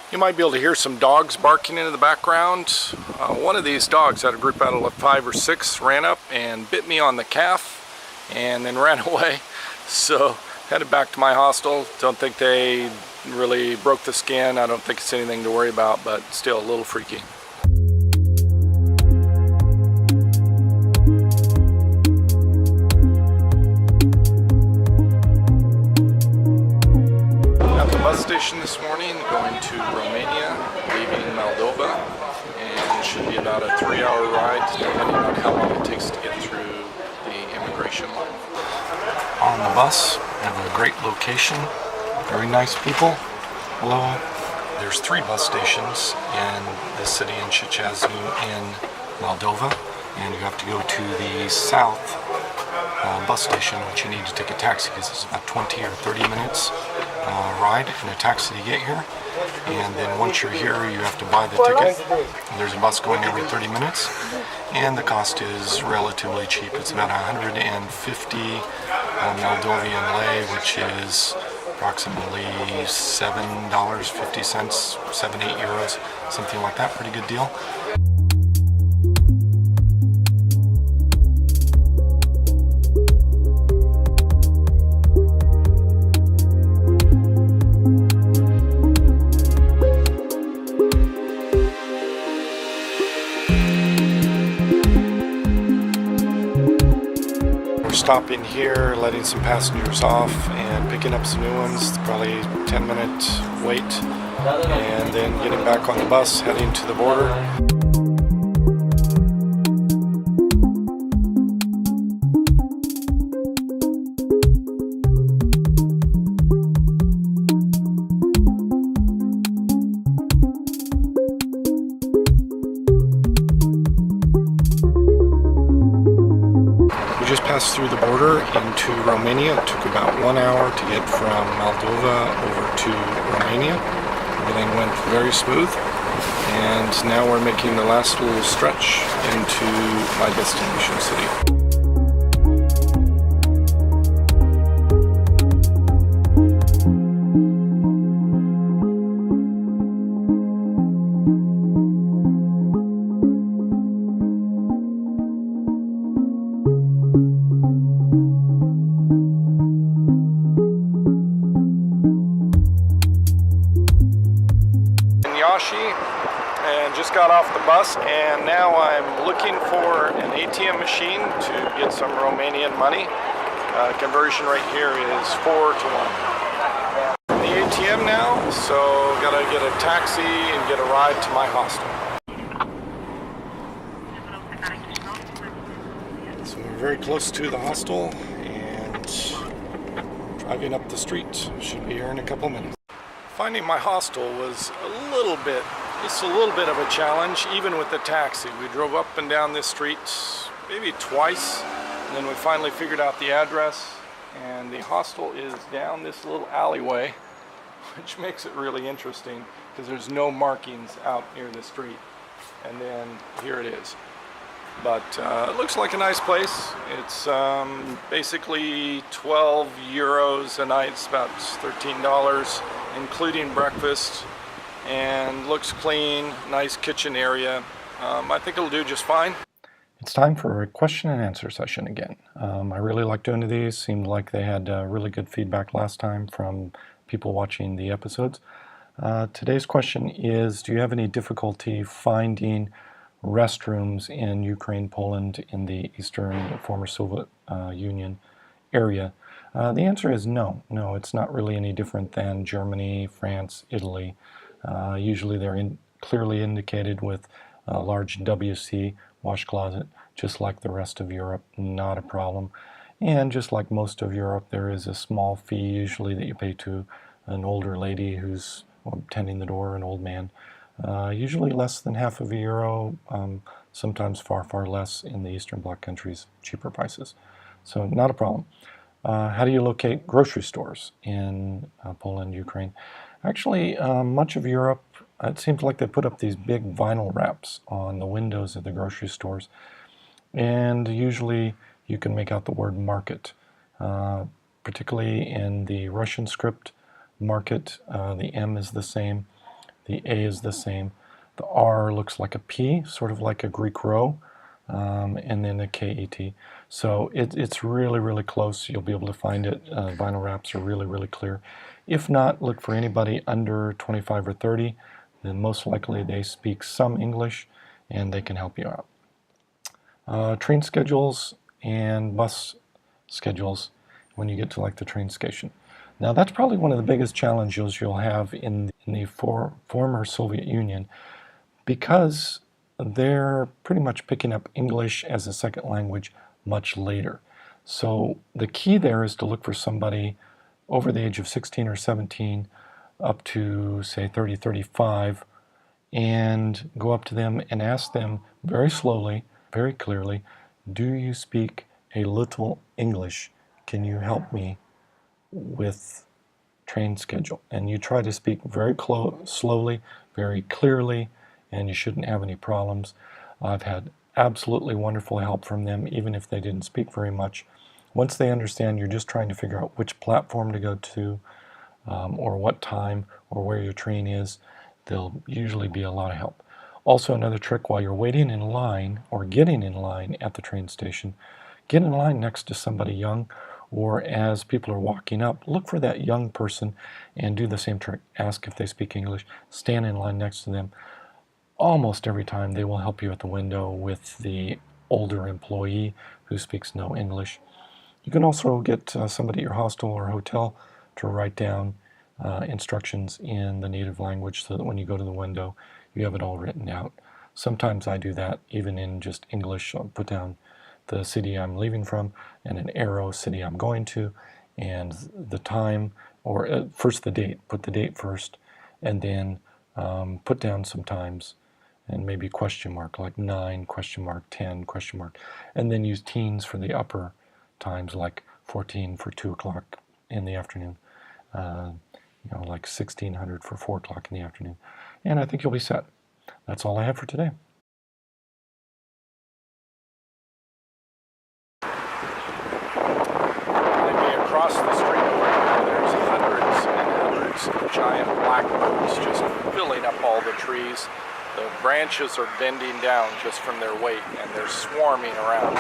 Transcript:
You might be able to hear some dogs barking in the background. One of these dogs, had a group out of 5 or 6, ran up and bit me on the calf and then ran away. So headed back to my hostel. Don't think they really broke the skin. I don't think it's anything to worry about, but still a little freaky. Station this morning, going to Romania, leaving Moldova, and it should be about a 3-hour ride depending on how long it takes to get through the immigration line. On the bus, have a great location, very nice people. Hello. There's 3 bus stations in this city in Chișinău in Moldova, and you have to go to the south bus station, which you need to take a taxi because it's about 20 or 30 minutes ride in a taxi to get here. And then once you're here, you have to buy the ticket. There's a bus going every 30 minutes, and the cost is relatively cheap. It's about 150 Moldovan lei, which is approximately $7.50, 7-8 euros, something like that. Pretty good deal. Stopping here, letting some passengers off and picking up some new ones, probably 10-minute wait, and then getting back on the bus, heading to the border. Just passed through the border into Romania. It took about 1 hour to get from Moldova over to Romania. Everything went very smooth, and now we're making the last little stretch into my destination city. And just got off the bus, and now I'm looking for an ATM machine to get some Romanian money. Conversion rate here is 4 to 1. The ATM now, so gotta get a taxi and get a ride to my hostel. So we're very close to the hostel and driving up the street. Should be here in a couple minutes. Finding my hostel was just a little bit of a challenge, even with the taxi. We drove up and down this street maybe twice, and then we finally figured out the address, and the hostel is down this little alleyway, which makes it really interesting because there's no markings out near the street, and then here it is. But it looks like a nice place. It's basically 12 euros a night. It's about $13, including breakfast, and looks clean, nice kitchen area. I think it'll do just fine. It's time for a question and answer session again. I really like doing these. Seemed like they had really good feedback last time from people watching the episodes. Today's question is, do you have any difficulty finding restrooms in Ukraine, Poland, in the Eastern former Soviet Union area? The answer is no. No, it's not really any different than Germany, France, Italy. Usually they're clearly indicated with a large WC wash closet, just like the rest of Europe, not a problem. And just like most of Europe, there is a small fee usually that you pay to an older lady who's tending the door, an old man. Usually less than half of €1, sometimes far, far less in the Eastern Bloc countries, cheaper prices. So not a problem. How do you locate grocery stores in Poland, Ukraine? Actually, much of Europe, it seems like they put up these big vinyl wraps on the windows of the grocery stores, and usually you can make out the word market. Particularly in the Russian script market, the M is the same. The A is the same. The R looks like a P, sort of like a Greek row, and then a KET. So it's really, really close. You'll be able to find it. Vinyl wraps are really, really clear. If not, look for anybody under 25 or 30. Then most likely they speak some English and they can help you out. Train schedules and bus schedules when you get to like the train station. Now that's probably one of the biggest challenges you'll have in the former Soviet Union, because they're pretty much picking up English as a second language much later. So the key there is to look for somebody over the age of 16 or 17 up to say 30, 35, and go up to them and ask them very slowly, very clearly, do you speak a little English? Can you help me with train schedule? And you try to speak very slowly, very clearly, and you shouldn't have any problems. I've had absolutely wonderful help from them, even if they didn't speak very much. Once they understand you're just trying to figure out which platform to go to, or what time, or where your train is, there'll usually be a lot of help. Also, another trick while you're waiting in line or getting in line at the train station, get in line next to somebody young, or as people are walking up, look for that young person and do the same trick. Ask if they speak English, stand in line next to them. Almost every time they will help you at the window with the older employee who speaks no English. You can also get somebody at your hostel or hotel to write down instructions in the native language so that when you go to the window, you have it all written out. Sometimes I do that even in just English. I'll put down the city I'm leaving from and an arrow city I'm going to, and the time, or first the date. Put the date first, and then put down some times, and maybe question mark, like 9, question mark, 10, question mark, and then use teens for the upper times, like 14 for 2 o'clock in the afternoon, like 1600 for 4 o'clock in the afternoon. And I think you'll be set. That's all I have for today. Across the street over there, there's hundreds and hundreds of giant blackbirds just filling up all the trees. The branches are bending down just from their weight, and they're swarming around.